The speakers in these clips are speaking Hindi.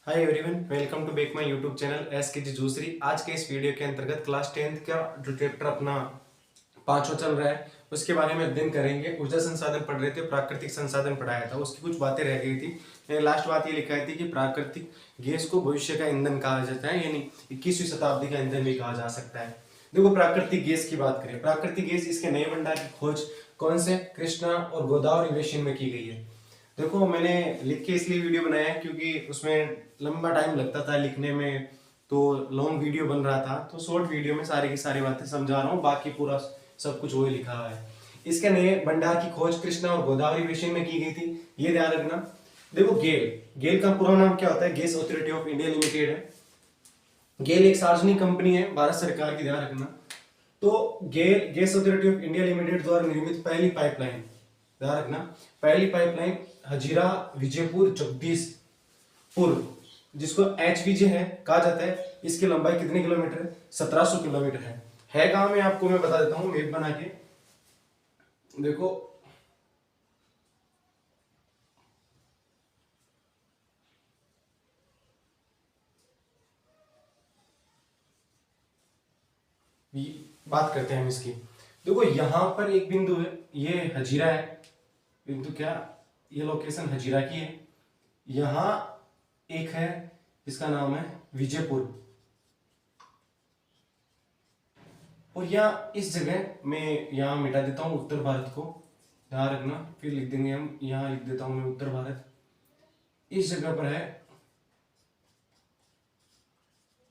Hi everyone, welcome to back my YouTube channel S K G Jusari. आज के इस वीडियो के अंतर्गत क्लास 10th का जो चैप्टर अपना पांचवा चल रहा है उसके बारे में अध्ययन करेंगे। ऊर्जा संसाधन पढ़ रहे थे, प्राकृतिक संसाधन पढ़ाया था, उसकी कुछ बातें रह गई थी। मैंने लास्ट बात ये लिखा थी कि प्राकृतिक गैस को भविष्य का ईंधन कहा जाता है, यानी 21वीं शताब्दी का ईंधन भी कहा जा सकता है। देखो, प्राकृतिक गैस की बात करें, प्राकृतिक गैस इसके नए भंडार की खोज कौन से कृष्णा और गोदावरी बेसिन में की गई है। देखो, मैंने लिख के इसलिए वीडियो बनाया है क्योंकि उसमें लंबा टाइम लगता था लिखने में, तो लॉन्ग वीडियो बन रहा था, तो शॉर्ट वीडियो में सारी की सारी बातें समझा रहा हूँ। बाकी पूरा सब कुछ वही लिखा हुआ है। इसके नए भंडार की खोज कृष्णा और गोदावरी बेसिन में की गई थी, ये ध्यान रखना। देखो, गेल का पूरा नाम क्या होता है? Gas authority of India limited है। गेल एक सार्वजनिक कंपनी है भारत सरकार की, ध्यान रखना। तो GAIL gas authority of India limited द्वारा निर्मित पहली पाइपलाइन, ध्यान रखना, पहली पाइपलाइन हजीरा विजयपुर जगदीशपुर, जिसको एचवीजे है कहा जाता है। इसकी लंबाई कितने किलोमीटर है? 1700 किलोमीटर है कहां में? आपको मैं बता देता हूं मैप बना के। देखो, बात करते हैं हम इसकी। देखो, यहां पर एक बिंदु है, ये हजीरा है बिंदु, क्या ये लोकेशन हजीरा की है। यहां एक है, इसका नाम है विजयपुर, और यहाँ इस जगह मैं यहाँ मिटा देता हूँ उत्तर भारत को, ध्यान रखना, फिर लिख देंगे हम। यहाँ लिख देता हूँ मैं उत्तर भारत, इस जगह पर है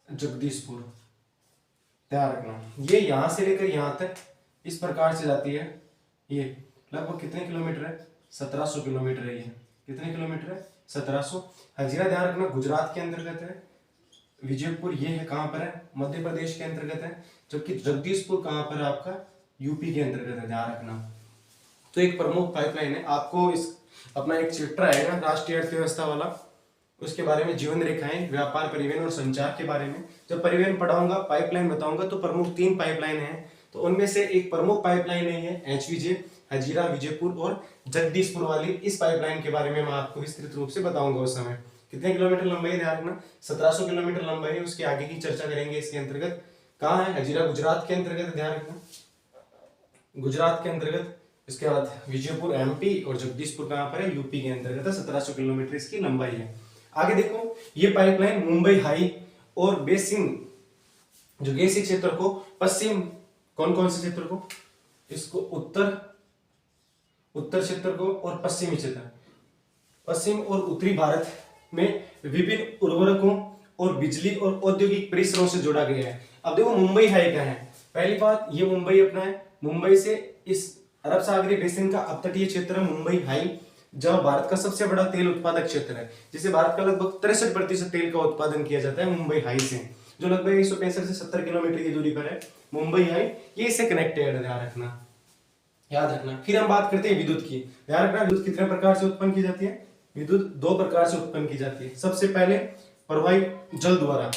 जगदीशपुर, ध्यान रखना। ये यहाँ से लेकर यहाँ तक इस प्रकार से जाती है। ये लगभग कितने किलोमीटर है? 1700 किलोमीटर है। ये कितने किलोमीटर है? 1700। हजीरा, ध्यान रखना, गुजरात के अंतर्गत है। विजयपुर ये है कहाँ पर है? मध्य प्रदेश के अंतर्गत है। जबकि जगदीशपुर कहाँ पर है? आपका यूपी के अंतर्गत है, ध्यान रखना। तो एक प्रमुख पाइपलाइन है। आपको इस अपना एक चैप्टर आएगा राष्ट्रीय अर्थव्यवस्था वाला, उसके बारे में जीवन रेखाएं, व्यापार, परिवहन और संचार के बारे में जब परिवहन पढ़ाऊंगा, पाइपलाइन बताऊंगा, तो प्रमुख 3 पाइपलाइन है। तो उनमें से एक प्रमुख पाइपलाइन है एचवीजे, हजीरा विजयपुर और जगदीशपुर वाली। इस पाइपलाइन के बारे में मैं आपको विस्तृत रूप से बताऊंगा उस समय। कितने किलोमीटर लंबाई है? ध्यान रखना, 1700 किलोमीटर लंबाई है। उसके आगे की चर्चा करेंगे इसके अंतर्गत। कहाँ है? हजीरा गुजरात के अंतर्गत, ध्यान रखना, गुजरात के अंतर्गत। इसके बाद विजयपुर एमपी और जगदीशपुर कहाँ पर है? यूपी के अंतर्गत है। 1700 किलोमीटर इसकी लंबाई है। आगे देखो, ये पाइपलाइन मुंबई हाई और बेसिन, जो गैसीय क्षेत्र को पश्चिम, कौन कौन से क्षेत्र को? इसको उत्तर क्षेत्र को और पश्चिमी क्षेत्र, पश्चिम और उत्तरी भारत में विभिन्न उर्वरकों और बिजली और औद्योगिक परिसरों से जोड़ा गया है। अब देखो, मुंबई हाई क्या है? पहली बात, ये मुंबई अपना है। मुंबई से इस अरब सागरीय बेसिन का अपतटीय क्षेत्र है मुंबई हाई, जहां भारत का सबसे बड़ा तेल उत्पादक क्षेत्र है, जिसे भारत का लगभग 63% तेल का उत्पादन किया जाता है मुंबई हाई से, जो लगभग 165 से 70 किलोमीटर की दूरी पर है मुंबई हाई। ये इससे कनेक्टेड है, ध्यान रखना, याद रखना। फिर हम बात करते हैं विद्युत की। ध्यान रखना, विद्युत कितने प्रकार से उत्पन्न की जाती है? विद्युत 2 प्रकार से उत्पन्न की जाती है। सबसे पहले प्रवाही जल द्वारा,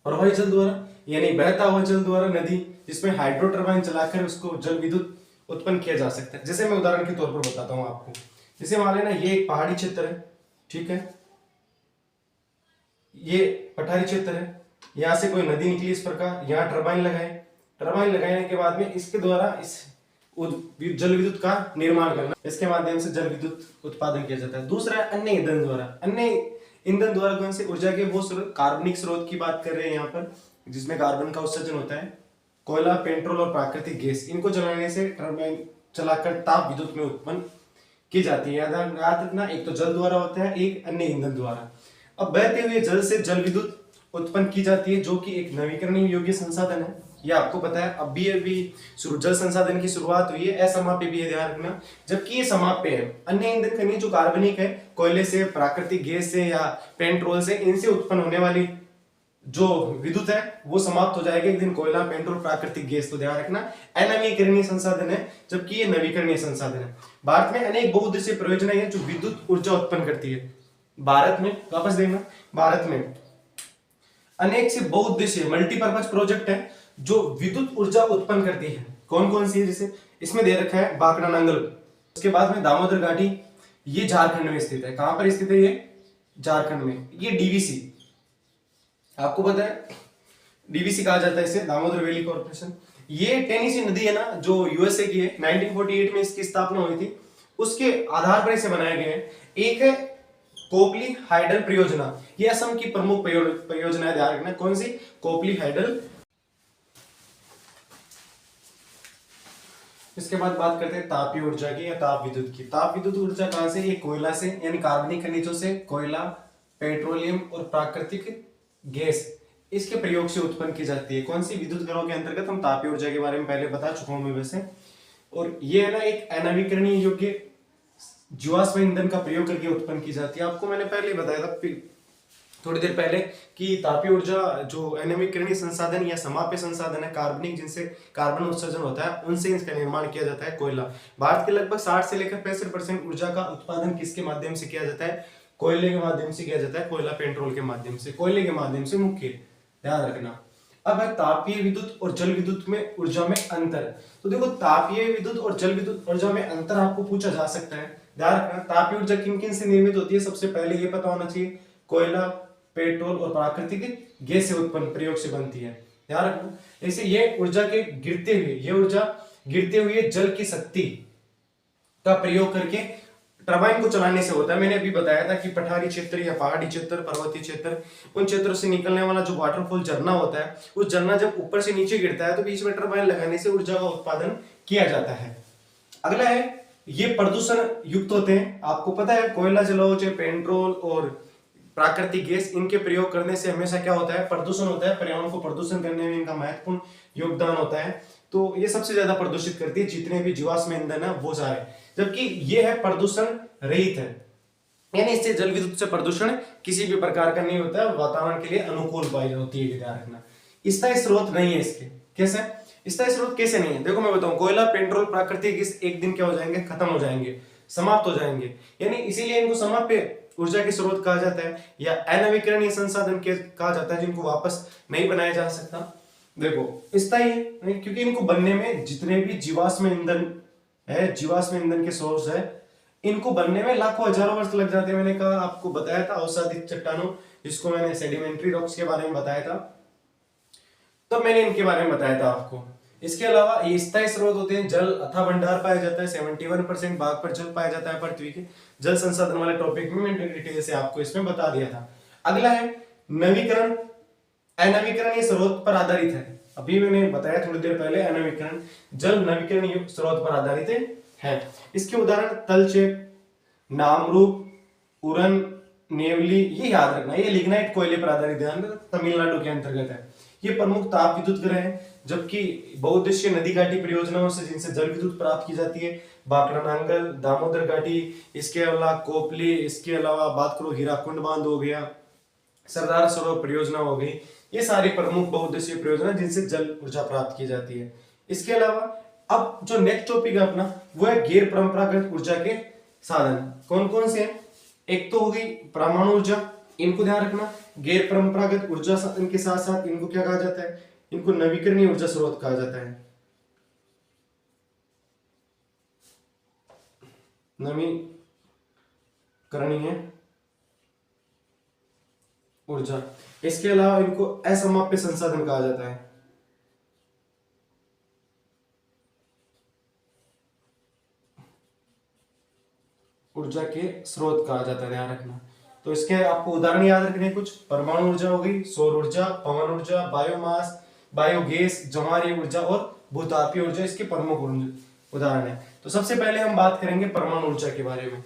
प्रवाही जल द्वारा यानी बहता हुआ जल द्वारा, नदी, जिसमें हाइड्रो टरबाइन चलाकर उसको जल विद्युत उत्पन्न किया जा सकता है। जैसे मैं उदाहरण के तौर पर बताता हूं आपको। जैसे मान लेना, ये एक पहाड़ी क्षेत्र है, ठीक है, ये पठारी क्षेत्र है, यहां से कोई नदी निकली इस प्रकार, यहाँ टरबाइन लगाए, टरबाइन लगाने के बाद में इसके द्वारा इस जल विद्युत का निर्माण करना, इसके माध्यम से जल विद्युत उत्पादन किया जाता है। दूसरा है अन्य ईंधन द्वारा। अन्य ईंधन द्वारा कौन से? ऊर्जा के वो स्रोत, कार्बनिक स्रोत की बात कर रहे हैं यहाँ पर, जिसमें कार्बन का उत्सर्जन होता है, कोयला, पेट्रोल और प्राकृतिक गैस, इनको जलाने से टरबाइन चलाकर ताप विद्युत में उत्पन्न की जाती है। याद रखना, एक तो जल द्वारा होता है, एक अन्य ईंधन द्वारा। अब बहते हुए जल से जल विद्युत उत्पन्न की जाती है, जो कि एक नवीकरणीय योग्य संसाधन है। ये आपको पता है। अभी जल संसाधन की शुरुआत हुई है, असमाप्य भी है, ध्यान रखना, जबकि ये समाप्य है। अन्य ईंधन खनिज जो कार्बनिक है, कोयले से, प्राकृतिक गैस से या पेट्रोल से, इनसे उत्पन्न होने वाली जो विद्युत है वो समाप्त हो जाएगा एक दिन। कोयला, पेट्रोल, प्राकृतिक गैस, तो ध्यान रखना अनवीकरणीय संसाधन है, जबकि ये नवीकरणीय संसाधन है। भारत में अनेक बहुउद्देशीय परियोजनाएं हैं जो विद्युत ऊर्जा उत्पन्न करती है। भारत में, वापस देखना, भारत में अनेक से बहुउद्देशीय मल्टीपर्पज प्रोजेक्ट है जो विद्युत ऊर्जा उत्पन्न करती है। कौन कौन सी है? जैसे इसमें दे रखा है बांकड़ा नांगल, उसके बाद में दामोदर घाटी, ये झारखंड में स्थित है। कहां पर स्थित है? ये झारखंड में। ये डीवीसी, आपको पता है डीवीसी कहा जाता है इसे, दामोदर वैली कॉर्पोरेशन। ये टेनेसी नदी है ना, जो यूएसए की है, 1948 में इसकी स्थापना हुई थी, उसके आधार पर इसे बनाए गए हैं। एक है कोपली हाइडल परियोजना, ये असम की प्रमुख परियोजना है, ध्यान रखना। कौन सी? कोपली हाइडल। इसके बाद बात करते हैं तापीय ऊर्जा की या ताप विद्युत की। ताप विद्युत ऊर्जा कहां से? ये कोयला से, यानी कार्बनिक खनिजों से, कोयला, पेट्रोलियम और प्राकृतिक गैस, इसके प्रयोग से उत्पन्न की जाती है। कौन सी? विद्युत घरों के अंतर्गत। हम तापीय ऊर्जा के बारे में पहले बता चुका हूं मैं वैसे। और ये है ना एक अनवीकरणीय योग्य जीवाश्म ईंधन का प्रयोग करके उत्पन्न की जाती है। आपको मैंने पहले बताया था थोड़ी देर पहले कि तापीय ऊर्जा जो अनवीकरणीय संसाधन या समाप्य संसाधन है, कार्बनिक, जिनसे कार्बन उत्सर्जन होता है, उनसे इसका निर्माण किया जाता है, कोयला। भारत के लगभग 60 से लेकर 65% ऊर्जा का उत्पादन किसके माध्यम से किया जाता है? कोयले के माध्यम से किया जाता है। कोयला पेट्रोल के माध्यम से, कोयले के माध्यम से मुख्य, ध्यान रखना। अब है तापीय विद्युत और जल विद्युत में ऊर्जा में अंतर। तो देखो, तापीय विद्युत और जल विद्युत ऊर्जा में अंतर आपको पूछा जा सकता है, ध्यान रखना। तापीय ऊर्जा किन किन से निर्मित होती है? सबसे पहले ये पता होना चाहिए, कोयला, पेट्रोल और प्राकृतिक गैस से उत्पन्न प्रयोग से बनती है, ध्यान रखना। ऐसे ये ऊर्जा के गिरते हुए, ये ऊर्जा गिरते हुए जल की शक्ति का प्रयोग करके टरबाइन को चलाने से होता है। मैंने अभी बताया था कि पठारी क्षेत्र या पहाड़ी क्षेत्र, पर्वतीय क्षेत्र, उन क्षेत्रों से निकलने वाला जो वाटरफॉल झरना होता है, उस झरना जब ऊपर से नीचे गिरता है तो बीच में टरबाइन लगाने से ऊर्जा का उत्पादन किया जाता है। अगला है, ये प्रदूषण युक्त होते हैं। आपको पता है कोयला जलाओ, चाहे पेट्रोल और प्राकृतिक गैस, इनके प्रयोग करने से हमेशा क्या होता है? प्रदूषण होता है। पर्यावरण को प्रदूषण करने में इनका महत्वपूर्ण योगदान होता है। तो ये सबसे ज्यादा प्रदूषित करती है, जितने भी जीवाश्म ईंधन है वो सारे। जबकि ये है प्रदूषण रहित है, यानी इससे जल विद्युत से प्रदूषण किसी भी प्रकार का नहीं होता है, वातावरण के लिए अनुकूल वायु होती है, ध्यान रखना। स्थायी स्रोत नहीं है इसके। कैसे स्थायी स्रोत कैसे नहीं है? देखो मैं बताऊं, कोयला, पेट्रोल, प्राकृतिक गैस एक दिन क्या हो जाएंगे? खत्म हो जाएंगे, समाप्त हो जाएंगे, यानी इसीलिए इनको समाप्य ऊर्जा के स्रोत कहा जाता है, या अनवीकरणीय संसाधन कहा जाता है, जिनको वापस नहीं बनाया जा सकता। देखो स्थायी है क्योंकि इनको बनने में जितने भी जीवाश्म ईंधन है, जीवाश्म ईंधन के सोर्स है, इनको बनने में लाखों हजारों वर्ष लग जाते हैं। मैंने कहा, आपको बताया था औषधिक चट्टानों, जिसको मैंने सेडिमेंट्री रॉक्स के बारे में बताया था, तब मैंने इनके बारे में बताया था आपको। इसके अलावा ये स्थायी स्रोत होते हैं। जल अथाह भंडार पाया जाता है, 71% भाग पर जल पाया जाता है पृथ्वी के। जल संसाधन वाले टॉपिक में मैंने डिटेल से आपको इसमें बता दिया था। अगला है नवीकरण। अनवीकरण ये स्रोत पर आधारित है। अभी मैंने बताया थोड़ी देर पहले, अनवीकरण जल नवीकरण स्रोत पर आधारित है। इसके उदाहरण तलचेप, नामरूप, उरन, नेवली, ये याद रखना। ये लिग्नाइट कोयले पर आधारित, ध्यान रखना, तमिलनाडु के अंतर्गत है। ये प्रमुख ताप विद्युत ग्रह हैं, जबकि बहुउद्देशीय नदी घाटी परियोजनाओं से जिनसे जल विद्युत प्राप्त की जाती है, बाकरा नांगल, दामोदर घाटी, इसके अलावा कोपली, इसके अलावा बात करो हीराकुंड बांध हो गया, सरदार सरोवर परियोजना हो गई, ये सारी प्रमुख बहुउद्देशीय परियोजना जिनसे जल ऊर्जा प्राप्त की जाती है। इसके अलावा अब जो नेक्स्ट टॉपिक है अपना, वो है गैर परंपरागत ऊर्जा के साधन। कौन कौन से हैं? एक तो होगी परमाणु ऊर्जा, इनको ध्यान रखना। गैर परंपरागत ऊर्जा साधन के साथ साथ इनको क्या कहा जाता है? इनको नवीकरणीय ऊर्जा स्रोत कहा जाता है। नवीकरणीय ऊर्जा। इसके अलावा इनको असमाप्य संसाधन कहा जाता है। ऊर्जा के स्रोत कहा जाता है, ध्यान रखना। तो इसके आपको उदाहरण याद रखने कुछ, परमाणु ऊर्जा हो गई, सौर ऊर्जा, पवन ऊर्जा, बायोमास, बायोगैस, ज्वारीय ऊर्जा और भूतापीय ऊर्जा इसके प्रमुख उदाहरण है। तो सबसे पहले हम बात करेंगे परमाणु ऊर्जा के बारे में।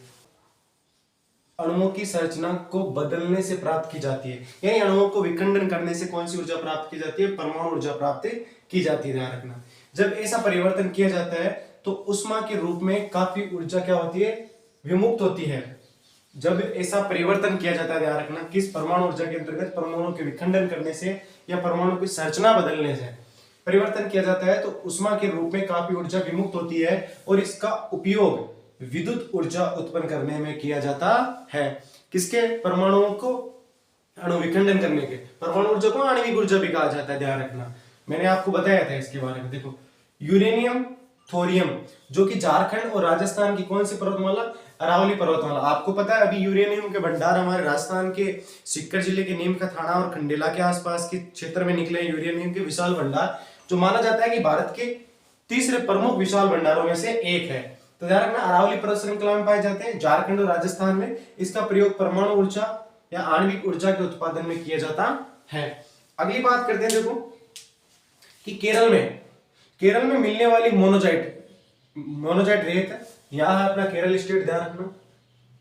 अणुओं की संरचना को बदलने से प्राप्त की जाती है, यानी अणुओं को विखंडन करने से कौन सी ऊर्जा प्राप्त की जाती है? परमाणु ऊर्जा प्राप्त की जाती है, ध्यान रखना। जब ऐसा परिवर्तन किया जाता है तो उष्मा के रूप में काफी ऊर्जा क्या होती है? विमुक्त होती है। जब ऐसा परिवर्तन किया जाता है, ध्यान रखना, किस परमाणु ऊर्जा के अंतर्गत? परमाणु के विखंडन करने से या परमाणु की संरचना बदलने से परिवर्तन किया जाता है, तो उष्मा के रूप में काफी ऊर्जा विमुक्त होती है और इसका उपयोग विद्युत ऊर्जा उत्पन्न करने में किया जाता है। किसके? परमाणुओं को अणु विखंडन करने के। परमाणु ऊर्जा को आणविक ऊर्जा भी कहा जाता है, ध्यान रखना। मैंने आपको बताया था इसके बारे में। देखो, यूरेनियम थोरियम, जो कि झारखंड और राजस्थान की कौन सी पर्वतमाला, अरावली पर्वतमाला। आपको पता है अभी यूरेनियम के भंडार हमारे राजस्थान के सीकर जिले के नीम का थाना और खंडेला के आसपास के क्षेत्र में निकले यूरेनियम के विशाल भंडार, जो माना जाता है कि भारत के तीसरे प्रमुख विशाल भंडारों में से एक है। तो ध्यान रखना, अरावली पर्वत श्रृंखला में पाए जाते हैं झारखंड और राजस्थान में। इसका प्रयोग परमाणु ऊर्जा या आणविक ऊर्जा के उत्पादन में किया जाता है। अगली बात करते हैं, देखो कि केरल में मिलने वाली मोनोजाइट रेत है। यहाँ है अपना केरल स्टेट, ध्यान रखना।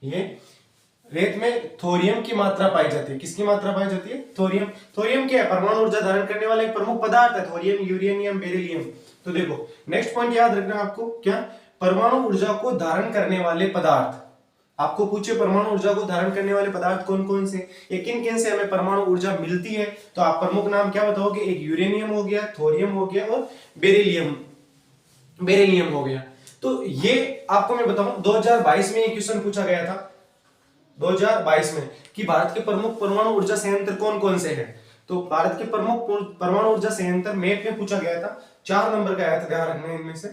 ये रेत में थोरियम की मात्रा पाई जाती है। किसकी मात्रा पाई जाती है? थोरियम। थोरियम क्या है? परमाणु ऊर्जा धारण करने वाला एक प्रमुख पदार्थ है, थोरियम, यूरेनियम, बेरिलियम। तो देखो नेक्स्ट पॉइंट याद रखना आपको, क्या? परमाणु ऊर्जा को धारण करने वाले पदार्थ। आपको पूछे परमाणु ऊर्जा को धारण करने वाले पदार्थ कौन कौन से, या किन किन से हमें परमाणु ऊर्जा मिलती है, तो आप प्रमुख नाम क्या बताओगे? एक यूरेनियम हो गया, थोरियम हो गया और बेरिलियम हो गया। तो ये आपको मैं बताऊं 2022 में ये क्वेश्चन पूछा गया था, 2022 में, कि भारत के प्रमुख परमाणु ऊर्जा संयंत्र कौन कौन से हैं। तो भारत के प्रमुख परमाणु ऊर्जा संयंत्र मैप में पूछा गया था, 4 नंबर का आया था, ध्यान रखना इनमें से।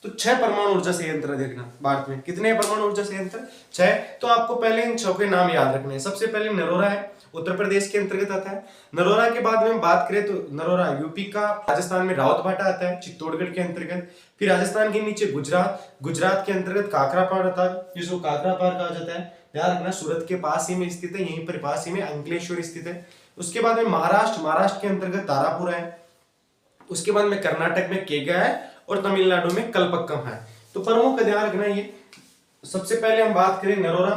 तो 6 परमाणु ऊर्जा संयंत्र देखना भारत में। कितने परमाणु ऊर्जा संयंत्र? 6। तो आपको पहले इन 6 के नाम याद रखने हैं। सबसे पहले नरोरा है, उत्तर प्रदेश के अंतर्गत आता है। नरोरा के बाद में हम बात करें तो नरोरा यूपी का, राजस्थान में रावतभाटा आता है, चित्तौड़गढ़ के अंतर्गत। फिर राजस्थान के नीचे गुजरात के अंतर्गत काकरापार आता है, जिसको काकरापार कहा जाता है। ध्यान रखना, सूरत के पास ही में स्थित है, यहीं पर पास ही में अंकलेश्वर स्थित है। उसके बाद में महाराष्ट्र के अंतर्गत तारापुर है। उसके बाद में कर्नाटक में केगा है और तमिलनाडु में कलपक्कम है। तो प्रमुख का ध्यान रखना ये। सबसे पहले हम बात करें नरोरा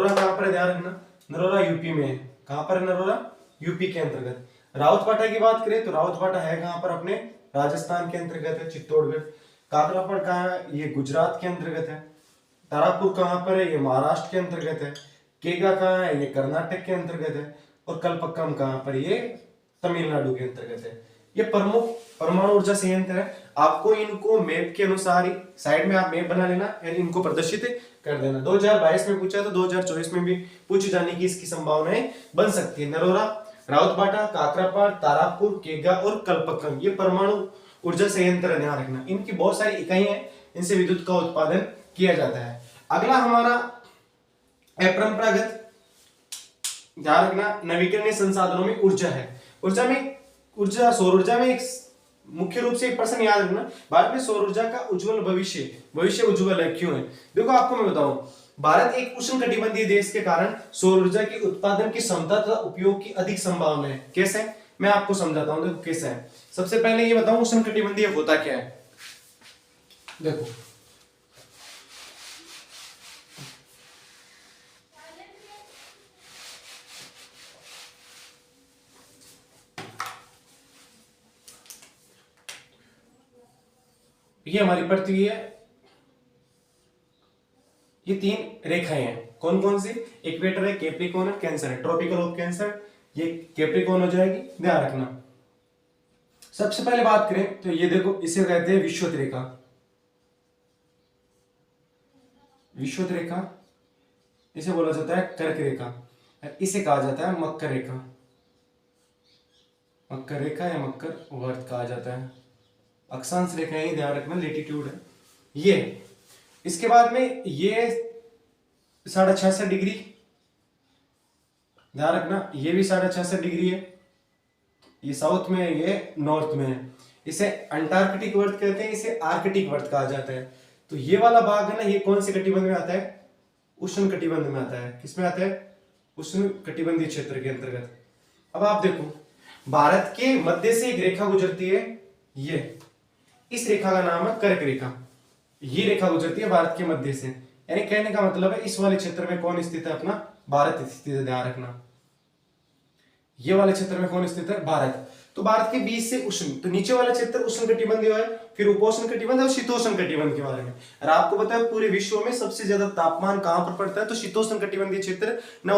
कहां पर है? ध्यान रखना, नरोरा यूपी में है। कहां पर है नरोरा? यूपी के अंतर्गत। रावतभाटा की बात करें तो रावतभाटा है कहां पर? अपने राजस्थान के अंतर्गत है, चित्तौड़गढ़। काकरापार कहां है? ये गुजरात के अंतर्गत है। तारापुर कहां पर है? ये महाराष्ट्र के अंतर्गत है। केगा कहां है? ये कर्नाटक के अंतर्गत है। और कलपक्कम कहां पर? ये तमिलनाडु के अंतर्गत है। ये प्रमुख परमाणु ऊर्जा संयंत्र है। आपको इनको मैप के अनुसार ही साइड में आप मैप बना लेना और इनको प्रदर्शित कर देना। 2022 में पूछा तो 2024 में भी पूछे जाने की इसकी संभावनाएं बन सकती है। नरोरा, रावतभाटा, काकरापार, तारापुर, केगा और कलपक्कम, ये परमाणु ऊर्जा संयंत्र, ध्यान रखना। इनकी बहुत सारी इकाइयां हैं, इनसे विद्युत का उत्पादन किया जाता है। अगला हमारा अपरंपरागत, ध्यान रखना, नवीकरणीय संसाधनों में ऊर्जा है। सौर ऊर्जा में एक मुख्य रूप से एक प्रश्न याद रखना, भारत में सौर ऊर्जा का उज्जवल भविष्य उज्जवल है, क्यों है? देखो आपको मैं बताऊं, भारत एक उष्णकटिबंधीय देश के कारण सौर ऊर्जा की उत्पादन की क्षमता तथा उपयोग की अधिक संभावना है। कैसे? मैं आपको समझाता हूं, देखो कैसे है। सबसे पहले ये बताऊं उष्णकटिबंधीय होता क्या है। देखो ये हमारी पृथ्वी है, ये 3 रेखाएं हैं। कौन कौन सी? इक्वेटर है, कैप्रिकॉर्न है, कैंसर है। ट्रॉपिकल ऑफ कैंसर, ये कैप्रिकॉर्न हो जाएगी, ध्यान रखना। सबसे पहले बात करें तो ये देखो, इसे कहते हैं विषुवत रेखा, इसे बोला जाता है कर्क रेखा, इसे कहा जाता है मकर रेखा या मकर वर्त कहा जाता है। अक्षांश रेखाएं ही, ध्यान रखना, लेटीट्यूड है ये। इसके बाद में ये 66.5 डिग्री, ध्यान रखना, ये भी 66.5 डिग्री है। ये साउथ में है, ये नॉर्थ में है। इसे अंटार्कटिक वर्त कहते हैं, इसे आर्कटिक वर्त कहा जाता है। तो ये वाला भाग है ना, ये कौन से कटिबंध में आता है? उष्ण कटिबंध में आता है। किसमें आता है? उष्ण कटिबंधीय क्षेत्र के अंतर्गत। अब आप देखो, भारत के मध्य से एक रेखा गुजरती है, ये इस रेखा का नाम है कर्क रेखा। ये रेखा गुजरती है भारत के मध्य से, यानी कहने का मतलब है इस वाले क्षेत्र में कौन स्थित है? अपना भारत स्थित है, ध्यान रखना। ये वाले क्षेत्र में कौन स्थित है? भारत। तो भारत के बीच से उष्ण, तो नीचे वाला क्षेत्र उष्ण कटिबंधीय है, फिर उपोष्ण कटिबंध और शीतोष्ण कटिबंध के बारे में। और आपको पता है पूरे विश्व में सबसे ज्यादा तापमान कहां पर पड़ता है? तो शीतोष्ण कटिबंधीय क्षेत्र, न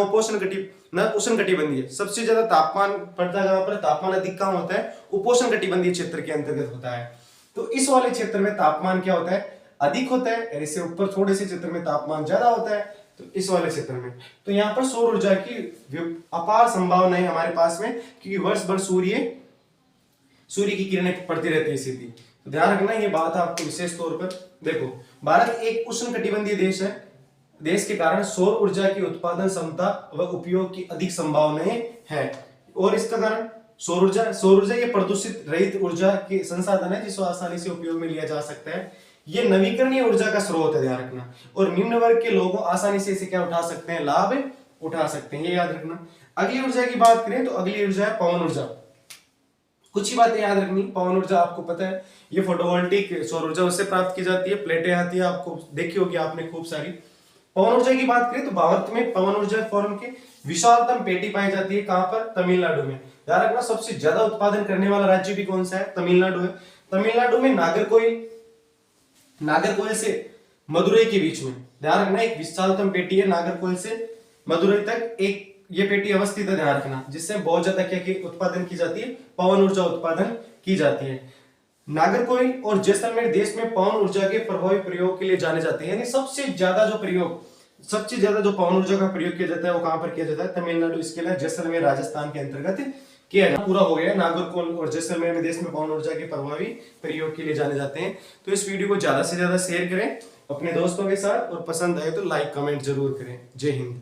उष्ण कटिबंधीय। सबसे ज्यादा तापमान पड़ता है कहां पर? तापमान अधिक कहां होता है? उपोष्ण कटिबंधीय क्षेत्र के अंतर्गत होता है। तो इस वाले क्षेत्र में तापमान क्या होता है? अधिक होता है, और इससे ऊपर थोड़े से क्षेत्र में तापमान ज्यादा होता है, तो इस वाले क्षेत्र में। तो यहाँ पर सौर ऊर्जा की अपार संभावना है हमारे पास में, क्योंकि वर्ष भर सूर्य की किरणें पड़ती रहती है सीधी। तो ध्यान रखना ये बात आपको विशेष तौर पर। देखो, भारत एक उष्णकटिबंधीय देश है। देश के कारण सौर ऊर्जा की उत्पादन क्षमता व उपयोग की अधिक संभावनाएं है। और इसका कारण सौर ऊर्जा ये प्रदूषित रहित ऊर्जा के संसाधन है जिसको आसानी से उपयोग में लिया जा सकता है। ये नवीकरणीय ऊर्जा का स्रोत है, ध्यान रखना। और निम्न वर्ग के लोग आसानी से इसे क्या उठा सकते हैं, लाभ उठा सकते हैं, ये याद रखना। अगली ऊर्जा की बात करें तो अगली ऊर्जा है पवन ऊर्जा। कुछ ही बातें याद रखनी। पवन ऊर्जा आपको पता है ये फोटोवोल्टिक सौर ऊर्जा उससे प्राप्त की जाती है, प्लेटें आती है, आपको देखी होगी आपने खूब सारी। पवन ऊर्जा की बात करें तो भारत में पवन ऊर्जा फॉर्म की विशालतम पेटी पाई जाती है। कहां पर, तमिलनाडु में। ध्यान रखना सबसे ज्यादा उत्पादन करने वाला राज्य भी कौन सा है, तमिलनाडु है। तमिलनाडु में नागरकोइल से मदुरई के बीच में, ध्यान रखना, एक विशालतम पेटी है नागरकोइल से मदुरई तक एक ये पेटी अवस्थित है, ध्यान रखना, जिससे बहुत ज्यादा क्या की उत्पादन की जाती है, पवन ऊर्जा उत्पादन की जाती है। नागरकोइल और जैसलमेर देश में पवन ऊर्जा के प्रभावी प्रयोग के लिए जाने जाते हैं। यानी सबसे ज्यादा जो पवन ऊर्जा का प्रयोग किया जाता है वो कहां पर किया जाता है, तमिलनाडु। इसके लिए जैसलमेर राजस्थान के अंतर्गत किया जाता है। पूरा हो गया, नागरकोइल और जैसलमेर देश में पवन ऊर्जा के प्रभावी प्रयोग के लिए जाने जाते हैं। तो इस वीडियो को ज्यादा से ज्यादा शेयर करें अपने दोस्तों के साथ, और पसंद आए तो लाइक कमेंट जरूर करें। जय हिंद।